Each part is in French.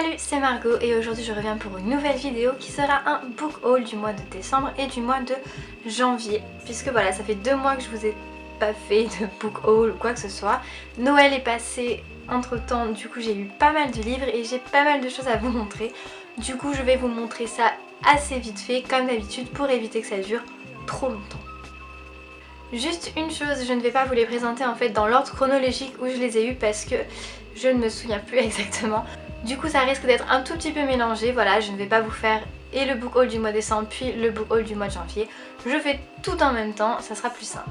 Salut, c'est Margot et aujourd'hui je reviens pour une nouvelle vidéo qui sera un book haul du mois de décembre et du mois de janvier. Puisque voilà, ça fait 2 mois que je vous ai pas fait de book haul ou quoi que ce soit. Noël est passé entre temps, du coup j'ai lu pas mal de livres et j'ai pas mal de choses à vous montrer. Du coup je vais vous montrer ça assez vite fait comme d'habitude pour éviter que ça dure trop longtemps. Juste une chose, je ne vais pas vous les présenter en fait dans l'ordre chronologique où je les ai eus parce que je ne me souviens plus exactement. Du coup ça risque d'être un tout petit peu mélangé, voilà, je ne vais pas vous faire et le book haul du mois de décembre puis le book haul du mois de janvier. Je fais tout en même temps, ça sera plus simple.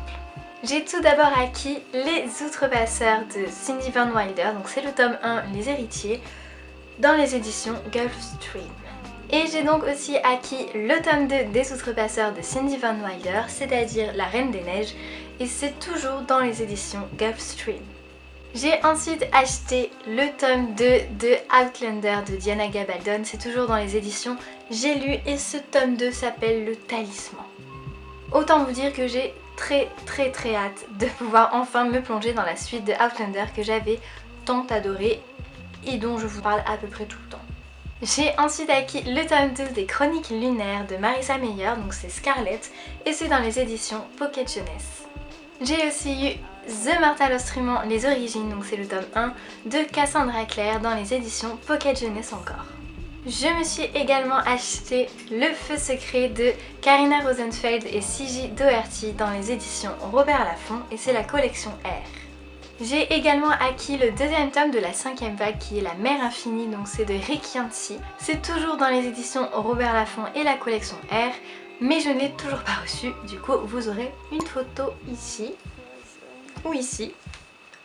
J'ai tout d'abord acquis Les Outrepasseurs de Cindy Van Wilder, donc c'est le tome 1, Les Héritiers, dans les éditions Gulfstream. Et j'ai donc aussi acquis le tome 2 des Outrepasseurs de Cindy Van Wilder, c'est-à-dire La Reine des Neiges, et c'est toujours dans les éditions Gulfstream. J'ai ensuite acheté le tome 2 de Outlander de Diana Gabaldon, c'est toujours dans les éditions J'ai lu et ce tome 2 s'appelle Le Talisman. Autant vous dire que j'ai très hâte de pouvoir enfin me plonger dans la suite de Outlander que j'avais tant adoré et dont je vous parle à peu près tout le temps. J'ai ensuite acquis le tome 2 des Chroniques lunaires de Marissa Meyer, donc c'est Scarlett, et c'est dans les éditions Pocket Jeunesse. J'ai aussi eu The Mortal Instrument, les origines, donc c'est le tome 1 de Cassandra Clare dans les éditions Pocket Jeunesse encore. Je me suis également acheté Le Feu secret de Karina Rosenfeld et C.J. Doherty dans les éditions Robert Laffont et c'est la collection R. J'ai également acquis le deuxième tome de la 5e vague qui est La Mer Infinie, donc c'est de Rick Yancey. C'est toujours dans les éditions Robert Laffont et la collection R, mais je ne l'ai toujours pas reçu, du coup vous aurez une photo ici ou ici,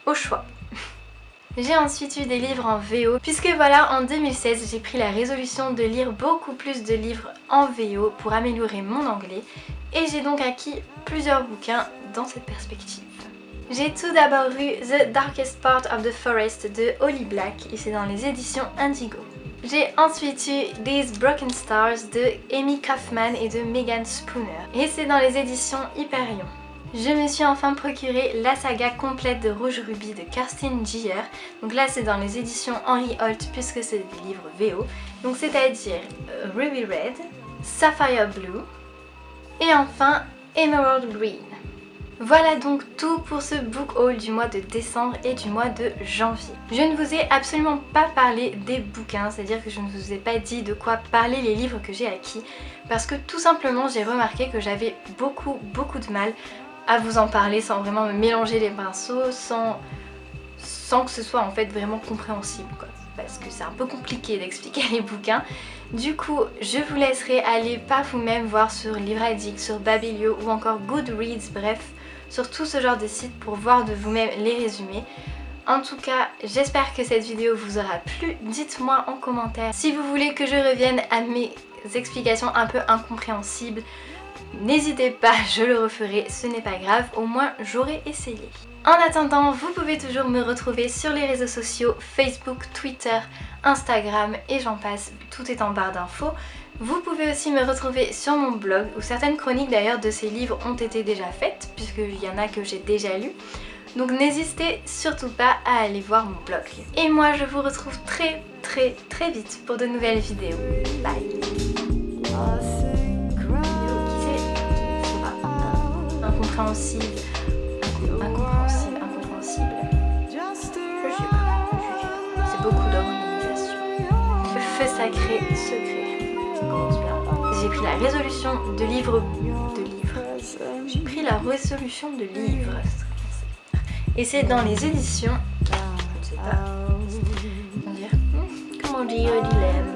au choix. J'ai ensuite eu des livres en VO, puisque voilà, en 2016 j'ai pris la résolution de lire beaucoup plus de livres en VO pour améliorer mon anglais et j'ai donc acquis plusieurs bouquins dans cette perspective. J'ai tout d'abord lu The Darkest Part of the Forest de Holly Black et c'est dans les éditions Indigo. J'ai ensuite eu These Broken Stars de Amy Kaufman et de Megan Spooner et c'est dans les éditions Hyperion. Je me suis enfin procuré la saga complète de Rouge Ruby de Kerstin Gier. Donc là c'est dans les éditions Henry Holt puisque c'est des livres VO. Donc c'est-à-dire Ruby Red, Sapphire Blue et enfin Emerald Green. Voilà donc tout pour ce book haul du mois de décembre et du mois de janvier. Je ne vous ai absolument pas parlé des bouquins, c'est-à-dire que je ne vous ai pas dit de quoi parler les livres que j'ai acquis parce que tout simplement j'ai remarqué que j'avais beaucoup de mal à vous en parler sans vraiment me mélanger les pinceaux, sans que ce soit en fait vraiment compréhensible quoi. Parce que c'est un peu compliqué d'expliquer les bouquins. Du coup, je vous laisserai aller par vous-même voir sur Livre Addict, sur Babelio ou encore Goodreads, bref, sur tout ce genre de sites pour voir de vous-même les résumés. En tout cas, j'espère que cette vidéo vous aura plu. Dites-moi en commentaire si vous voulez que je revienne à mes explications un peu incompréhensibles. N'hésitez pas, je le referai, ce n'est pas grave, au moins j'aurai essayé. En attendant, vous pouvez toujours me retrouver sur les réseaux sociaux, Facebook, Twitter, Instagram et j'en passe, tout est en barre d'infos. Vous pouvez aussi me retrouver sur mon blog où certaines chroniques d'ailleurs de ces livres ont été déjà faites puisqu'il y en a que j'ai déjà lu. Donc n'hésitez surtout pas à aller voir mon blog. Et moi je vous retrouve très vite pour de nouvelles vidéos. Bye. Incompréhensible. Je sais pas. C'est beaucoup d'organisation. Feu sacré, secret. Ça commence bien. J'ai pris la résolution de livre. J'ai pris la résolution de livre. Et c'est dans les éditions. Je ne sais pas. Comment dire, Dilemme.